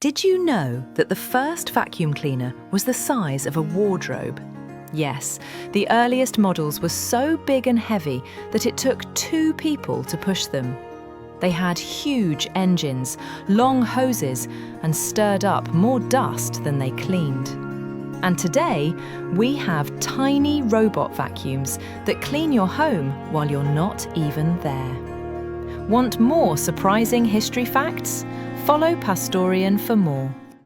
Did you know that the first vacuum cleaner was the size of a wardrobe? Yes, the earliest models were so big and heavy that it took 2 people to push them. They had huge engines, long hoses, and stirred up more dust than they cleaned. And today, we have tiny robot vacuums that clean your home while you're not even there. Want more surprising history facts? Follow Pastorion for more.